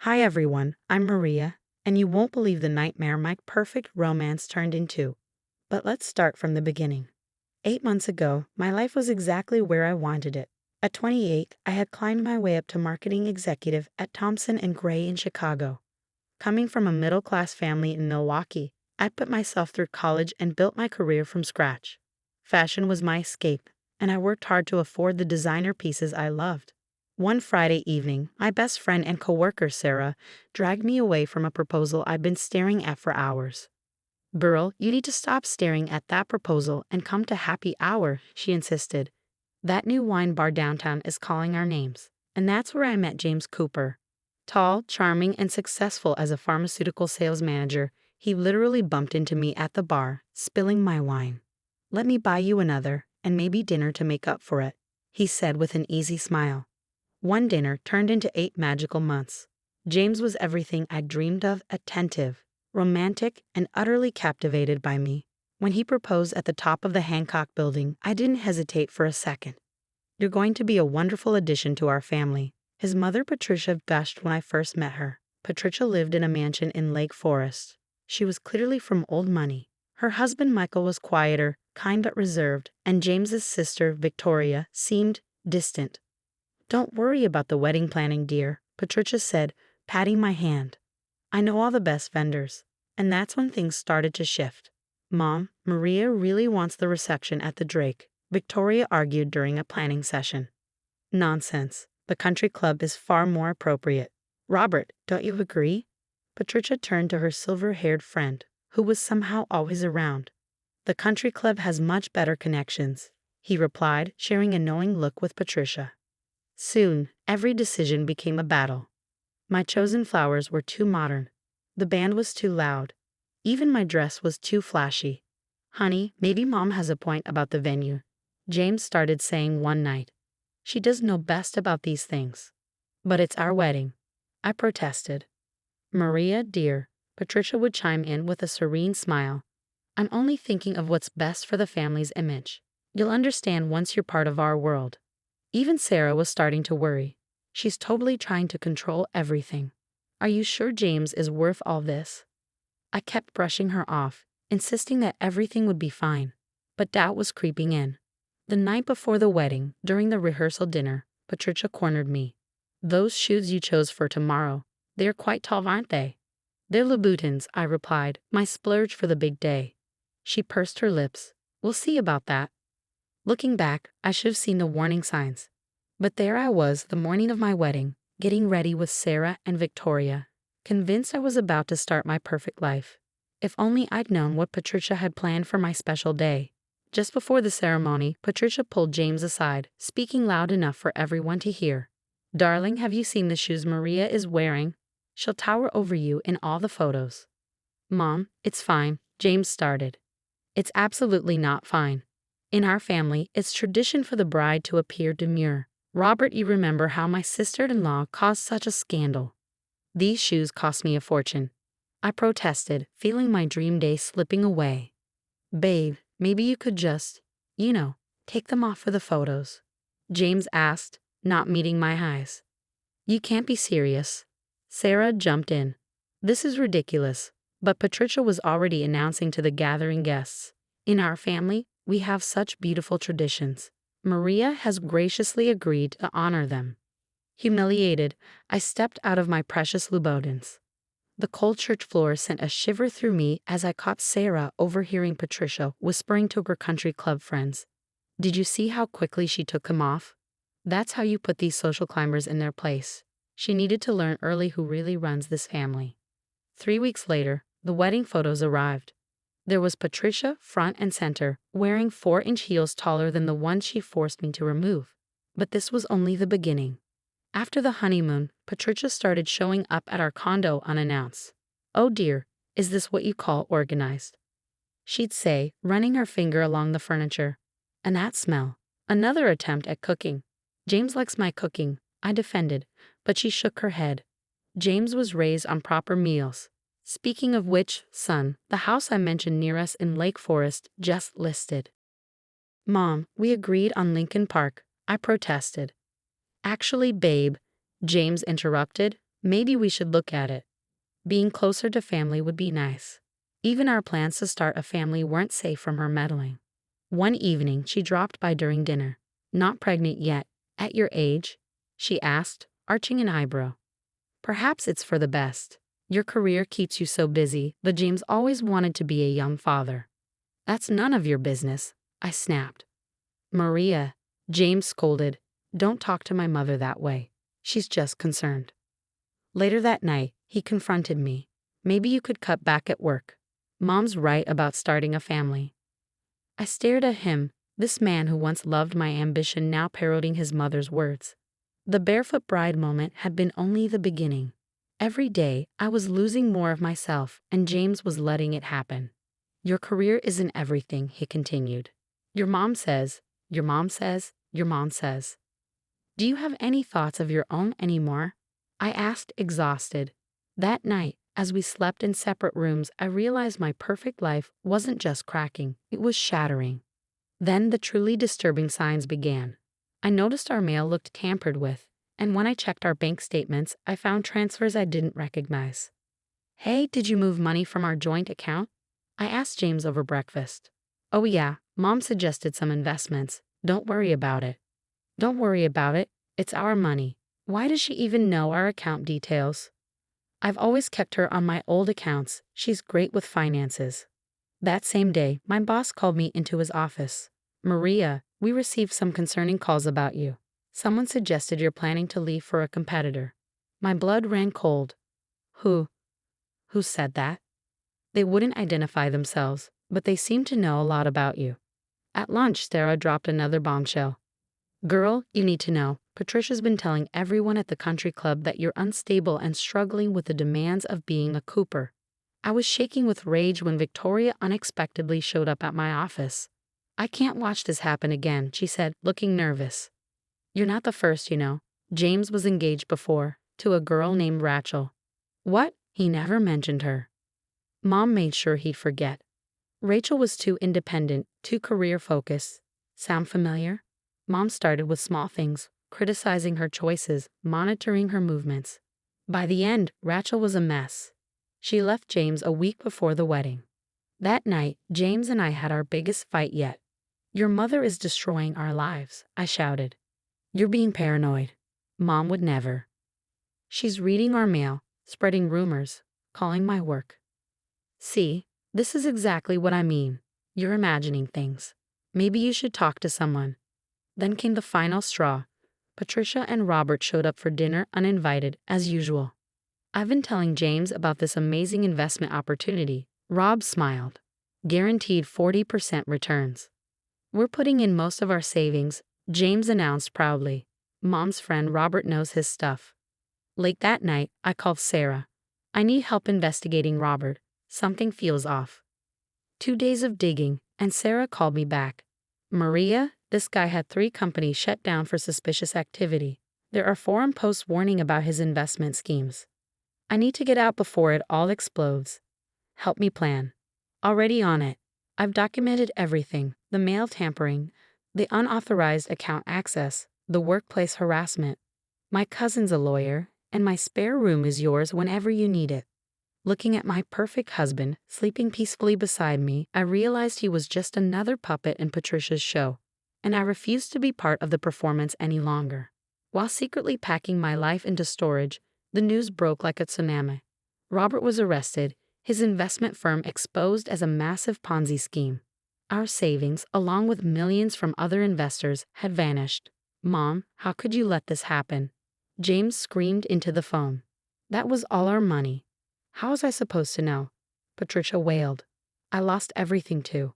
Hi everyone, I'm Maria, and you won't believe the nightmare my perfect romance turned into. But let's start from the beginning. 8 months ago, my life was exactly where I wanted it. At 28, I had climbed my way up to marketing executive at Thompson and Gray in Chicago. Coming from a middle-class family in Milwaukee, I put myself through college and built my career from scratch. Fashion was my escape, and I worked hard to afford the designer pieces I loved. One Friday evening, my best friend and coworker Sarah dragged me away from a proposal I'd been staring at for hours. "Burl, you need to stop staring at that proposal and come to happy hour," she insisted. "That new wine bar downtown is calling our names." And that's where I met James Cooper. Tall, charming, and successful as a pharmaceutical sales manager, he literally bumped into me at the bar, spilling my wine. "Let me buy you another, and maybe dinner to make up for it," he said with an easy smile. One dinner turned into 8 magical months. James was everything I dreamed of: attentive, romantic, and utterly captivated by me. When he proposed at the top of the Hancock building, I didn't hesitate for a second. "You're going to be a wonderful addition to our family," his mother Patricia gushed when I first met her. Patricia lived in a mansion in Lake Forest. She was clearly from old money. Her husband Michael was quieter, kind but reserved, and James's sister Victoria seemed distant. "Don't worry about the wedding planning, dear," Patricia said, patting my hand. "I know all the best vendors." And that's when things started to shift. "Mom, Maria really wants the reception at the Drake," Victoria argued during a planning session. "Nonsense. The country club is far more appropriate. Robert, don't you agree?" Patricia turned to her silver-haired friend, who was somehow always around. "The country club has much better connections," he replied, sharing a knowing look with Patricia. Soon, every decision became a battle. My chosen flowers were too modern. The band was too loud. Even my dress was too flashy. "Honey, maybe Mom has a point about the venue," James started saying one night. "She does know best about these things." "But it's our wedding," I protested. "Maria, dear," Patricia would chime in with a serene smile, "I'm only thinking of what's best for the family's image. You'll understand once you're part of our world." Even Sarah was starting to worry. "She's totally trying to control everything. Are you sure James is worth all this?" I kept brushing her off, insisting that everything would be fine. But doubt was creeping in. The night before the wedding, during the rehearsal dinner, Patricia cornered me. "Those shoes you chose for tomorrow, they're quite tall, aren't they?" "They're Louboutins," I replied, "my splurge for the big day." She pursed her lips. "We'll see about that." Looking back, I should have seen the warning signs. But there I was the morning of my wedding, getting ready with Sarah and Victoria, convinced I was about to start my perfect life. If only I'd known what Patricia had planned for my special day. Just before the ceremony, Patricia pulled James aside, speaking loud enough for everyone to hear. "Darling, have you seen the shoes Maria is wearing? She'll tower over you in all the photos." "Mom, it's fine," James started. "It's absolutely not fine. In our family, it's tradition for the bride to appear demure. Robert, you remember how my sister-in-law caused such a scandal. These shoes cost me a fortune," I protested, feeling my dream day slipping away. "Babe, maybe you could just, take them off for the photos," James asked, not meeting my eyes. "You can't be serious." Sarah jumped in. "This is ridiculous," but Patricia was already announcing to the gathering guests. "In our family, we have such beautiful traditions. Maria has graciously agreed to honor them." Humiliated, I stepped out of my precious Louboutins. The cold church floor sent a shiver through me as I caught Sarah overhearing Patricia whispering to her country club friends. "Did you see how quickly she took them off? That's how you put these social climbers in their place. She needed to learn early who really runs this family." 3 weeks later, the wedding photos arrived. There was Patricia, front and center, wearing 4-inch heels taller than the ones she forced me to remove. But this was only the beginning. After the honeymoon, Patricia started showing up at our condo unannounced. "Oh dear, is this what you call organized?" she'd say, running her finger along the furniture. "And that smell." Another attempt at cooking. "James likes my cooking," I defended, but she shook her head. "James was raised on proper meals. Speaking of which, son, the house I mentioned near us in Lake Forest just listed." "Mom, we agreed on Lincoln Park," I protested. "Actually, babe," James interrupted, Maybe we should look at it. Being closer to family would be nice. Even our plans to start a family weren't safe from her meddling. One evening, she dropped by during dinner. Not pregnant yet. At your age? She asked, arching an eyebrow. Perhaps it's for the best. Your career keeps you so busy, but James always wanted to be a young father. That's none of your business, I snapped. Maria, James scolded, don't talk to my mother that way. She's just concerned. Later that night, he confronted me. Maybe you could cut back at work. Mom's right about starting a family. I stared at him, this man who once loved my ambition now parroting his mother's words. The barefoot bride moment had been only the beginning. Every day, I was losing more of myself, and James was letting it happen. Your career isn't everything, he continued. Your mom says, your mom says, your mom says. Do you have any thoughts of your own anymore? I asked, exhausted. That night, as we slept in separate rooms, I realized my perfect life wasn't just cracking, it was shattering. Then the truly disturbing signs began. I noticed our mail looked tampered with, and when I checked our bank statements, I found transfers I didn't recognize. Hey, did you move money from our joint account? I asked James over breakfast. Oh yeah, Mom suggested some investments. Don't worry about it. Don't worry about it, it's our money. Why does she even know our account details? I've always kept her on my old accounts. She's great with finances. That same day, my boss called me into his office. Maria, we received some concerning calls about you. Someone suggested you're planning to leave for a competitor. My blood ran cold. Who? Who said that? They wouldn't identify themselves, but they seemed to know a lot about you. At lunch, Sarah dropped another bombshell. Girl, you need to know. Patricia's been telling everyone at the country club that you're unstable and struggling with the demands of being a Cooper. I was shaking with rage when Victoria unexpectedly showed up at my office. I can't watch this happen again, she said, looking nervous. You're not the first, you know. James was engaged before, to a girl named Rachel. What? He never mentioned her. Mom made sure he'd forget. Rachel was too independent, too career-focused. Sound familiar? Mom started with small things, criticizing her choices, monitoring her movements. By the end, Rachel was a mess. She left James a week before the wedding. That night, James and I had our biggest fight yet. Your mother is destroying our lives, I shouted. You're being paranoid. Mom would never. She's reading our mail, spreading rumors, calling my work. See, this is exactly what I mean. You're imagining things. Maybe you should talk to someone. Then came the final straw. Patricia and Robert showed up for dinner uninvited, as usual. I've been telling James about this amazing investment opportunity. Rob smiled. Guaranteed 40% returns. We're putting in most of our savings, James announced proudly. Mom's friend Robert knows his stuff. Late that night, I called Sarah. I need help investigating Robert. Something feels off. 2 days of digging, and Sarah called me back. Maria, this guy had 3 companies shut down for suspicious activity. There are forum posts warning about his investment schemes. I need to get out before it all explodes. Help me plan. Already on it. I've documented everything, the mail tampering, the unauthorized account access, the workplace harassment. My cousin's a lawyer, and my spare room is yours whenever you need it. Looking at my perfect husband, sleeping peacefully beside me, I realized he was just another puppet in Patricia's show, and I refused to be part of the performance any longer. While secretly packing my life into storage, the news broke like a tsunami. Robert was arrested, his investment firm exposed as a massive Ponzi scheme. Our savings, along with millions from other investors, had vanished. Mom, how could you let this happen? James screamed into the phone. That was all our money. How was I supposed to know? Patricia wailed. I lost everything too.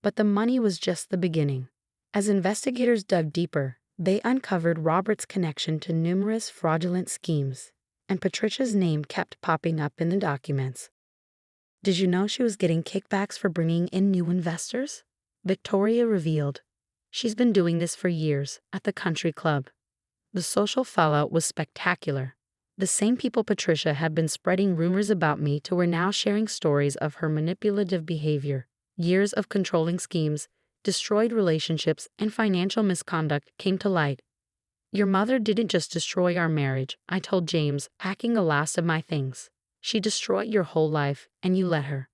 But the money was just the beginning. As investigators dug deeper, they uncovered Robert's connection to numerous fraudulent schemes, and Patricia's name kept popping up in the documents. Did you know she was getting kickbacks for bringing in new investors? Victoria revealed. She's been doing this for years at the country club. The social fallout was spectacular. The same people Patricia had been spreading rumors about me to were now sharing stories of her manipulative behavior. Years of controlling schemes, destroyed relationships, and financial misconduct came to light. Your mother didn't just destroy our marriage, I told James, packing the last of my things. She destroyed your whole life, and you let her.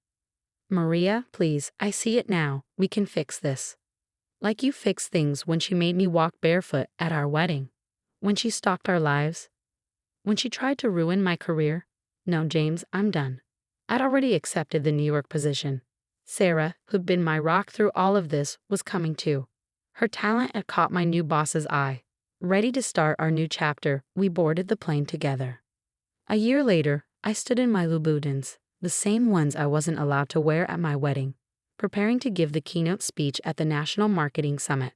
Maria, please, I see it now. We can fix this. Like you fixed things when she made me walk barefoot at our wedding. When she stalked our lives. When she tried to ruin my career. No, James, I'm done. I'd already accepted the New York position. Sarah, who'd been my rock through all of this, was coming too. Her talent had caught my new boss's eye. Ready to start our new chapter, we boarded the plane together. A year later, I stood in my Louboutins, the same ones I wasn't allowed to wear at my wedding, preparing to give the keynote speech at the National Marketing Summit.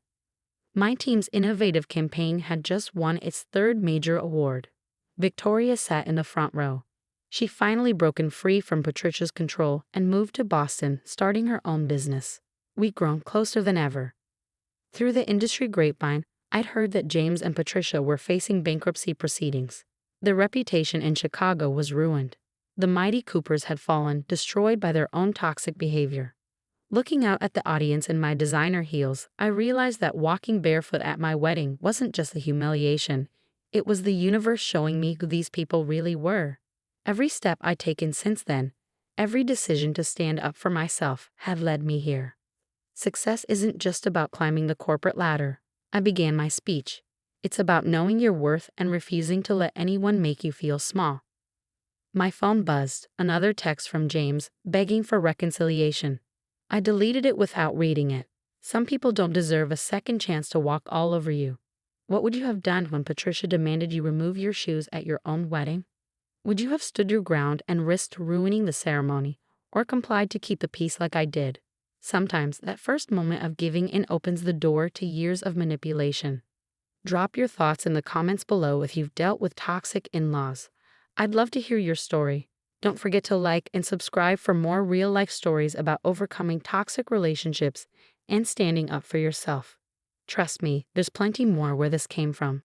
My team's innovative campaign had just won its third major award. Victoria sat in the front row. She'd finally broken free from Patricia's control and moved to Boston, starting her own business. We'd grown closer than ever. Through the industry grapevine, I'd heard that James and Patricia were facing bankruptcy proceedings. Their reputation in Chicago was ruined. The mighty Coopers had fallen, destroyed by their own toxic behavior. Looking out at the audience in my designer heels, I realized that walking barefoot at my wedding wasn't just a humiliation. It was the universe showing me who these people really were. Every step I'd taken since then, every decision to stand up for myself, had led me here. Success isn't just about climbing the corporate ladder. I began my speech. It's about knowing your worth and refusing to let anyone make you feel small. My phone buzzed, another text from James, begging for reconciliation. I deleted it without reading it. Some people don't deserve a second chance to walk all over you. What would you have done when Patricia demanded you remove your shoes at your own wedding? Would you have stood your ground and risked ruining the ceremony, or complied to keep the peace like I did? Sometimes that first moment of giving in opens the door to years of manipulation. Drop your thoughts in the comments below if you've dealt with toxic in-laws. I'd love to hear your story. Don't forget to like and subscribe for more real-life stories about overcoming toxic relationships and standing up for yourself. Trust me, there's plenty more where this came from.